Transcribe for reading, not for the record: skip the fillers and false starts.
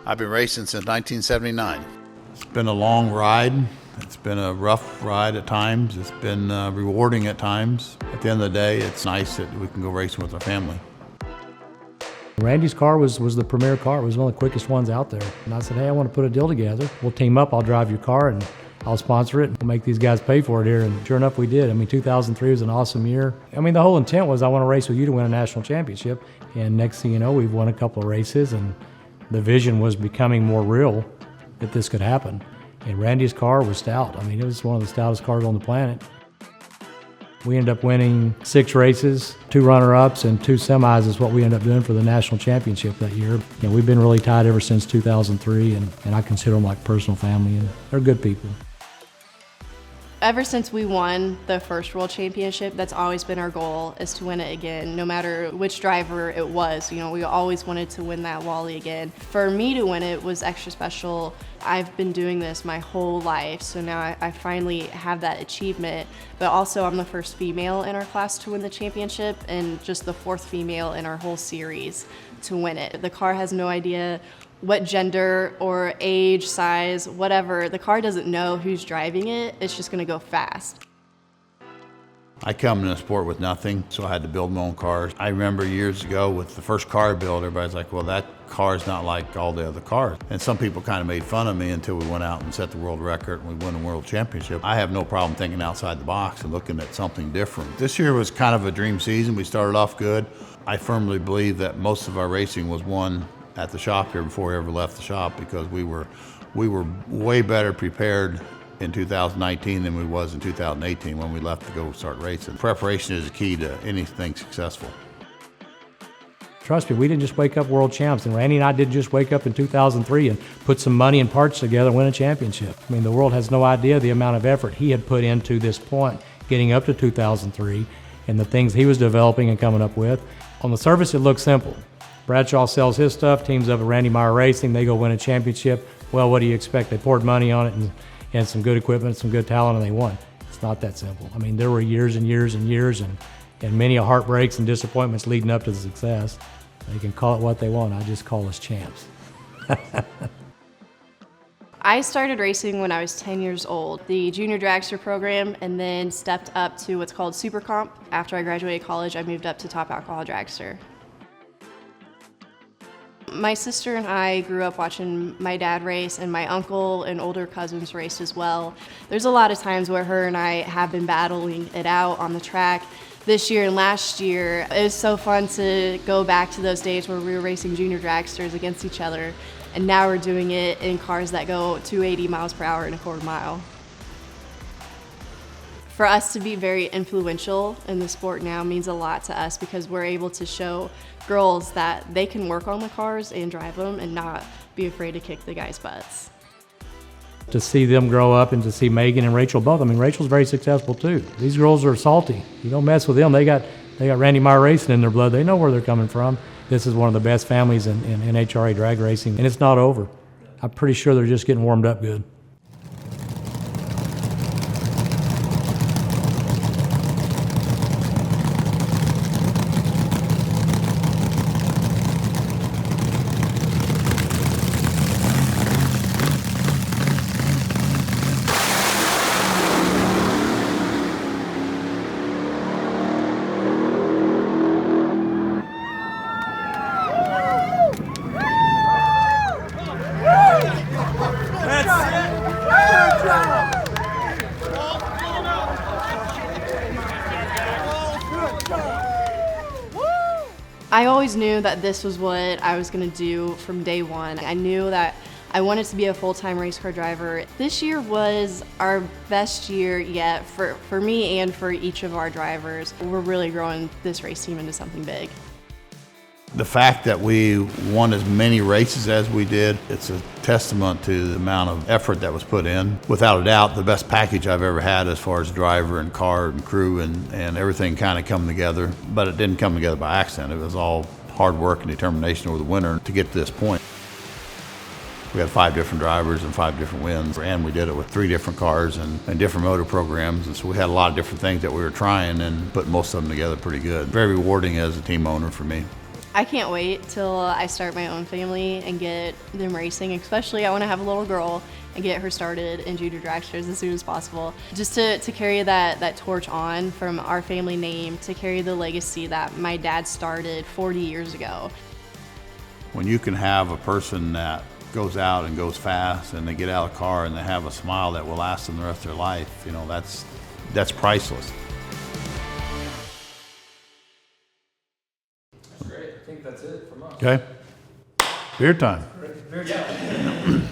I've been racing since 1979. It's been a long ride. It's been a rough ride at times. It's been rewarding at times. At the end of the day, it's nice that we can go racing with our family. Randy's car was the premier car. It was one of the quickest ones out there. And I said, hey, I want to put a deal together. We'll team up. I'll drive your car and I'll sponsor it. We'll make these guys pay for it here. And sure enough, we did. I mean, 2003 was an awesome year. I mean, the whole intent was I want to race with you to win a national championship. And next thing you know, we've won a couple of races and the vision was becoming more real that this could happen. And Randy's car was stout. I mean, it was one of the stoutest cars on the planet. We ended up winning 6 races, 2 runner-ups, and 2 semis is what we ended up doing for the national championship that year. And we've been really tight ever since 2003, and I consider them like personal family, and they're good people. Ever since we won the first World Championship, that's always been our goal, is to win it again, no matter which driver it was. You know, we always wanted to win that Wally again. For me to win it was extra special. I've been doing this my whole life, so now I finally have that achievement. But also, I'm the first female in our class to win the championship, and just the 4th female in our whole series to win it. The car has no idea what gender or age, size, whatever. The car doesn't know who's driving it. It's just gonna go fast. I come in a sport with nothing, so I had to build my own cars. I remember years ago with the first car build, everybody's like, well, that car's not like all the other cars. And some people kind of made fun of me until we went out and set the world record and we won a world championship. I have no problem thinking outside the box and looking at something different. This year was kind of a dream season. We started off good. I firmly believe that most of our racing was won at the shop here before we ever left the shop, because we were way better prepared in 2019 than we was in 2018 when we left to go start racing. Preparation is the key to anything successful. Trust me, we didn't just wake up world champs, and Randy and I didn't just wake up in 2003 and put some money and parts together and win a championship. I mean, the world has no idea the amount of effort he had put into this point, getting up to 2003, and the things he was developing and coming up with. On the surface, it looks simple. Bradshaw sells his stuff, teams up with Randy Meyer Racing, they go win a championship. Well, what do you expect? They poured money on it and some good equipment, some good talent, and they won. It's not that simple. I mean, there were years and years and years and many heartbreaks and disappointments leading up to the success. They can call it what they want. I just call us champs. I started racing when I was 10 years old, the junior dragster program, and then stepped up to what's called Super Comp. After I graduated college, I moved up to top alcohol dragster. My sister and I grew up watching my dad race, and my uncle and older cousins raced as well. There's a lot of times where her and I have been battling it out on the track. This year and last year, it was so fun to go back to those days where we were racing junior dragsters against each other, and now we're doing it in cars that go 280 miles per hour in a quarter mile. For us to be very influential in the sport now means a lot to us, because we're able to show girls that they can work on the cars and drive them and not be afraid to kick the guys' butts. To see them grow up and to see Megan and Rachel both. I mean, Rachel's very successful too. These girls are salty. You don't mess with them. They got Randy Meyer Racing in their blood. They know where they're coming from. This is one of the best families in NHRA drag racing, and it's not over. I'm pretty sure they're just getting warmed up good. I always knew that this was what I was going to do from day one. I knew that I wanted to be a full-time race car driver. This year was our best year yet for me and for each of our drivers. We're really growing this race team into something big. The fact that we won as many races as we did, it's a testament to the amount of effort that was put in. Without a doubt, the best package I've ever had as far as driver and car and crew and everything kind of come together. But it didn't come together by accident. It was all hard work and determination over the winter to get to this point. We had 5 different drivers and 5 different wins, and we did it with 3 different cars and different motor programs. And so we had a lot of different things that we were trying and put most of them together pretty good. Very rewarding as a team owner for me. I can't wait till I start my own family and get them racing. Especially I want to have a little girl and get her started in junior dragsters as soon as possible. Just to carry that torch on from our family name, to carry the legacy that my dad started 40 years ago. When you can have a person that goes out and goes fast and they get out of the car and they have a smile that will last them the rest of their life, that's priceless. That's great. I think that's it from us. Okay? Beer time. Beer time.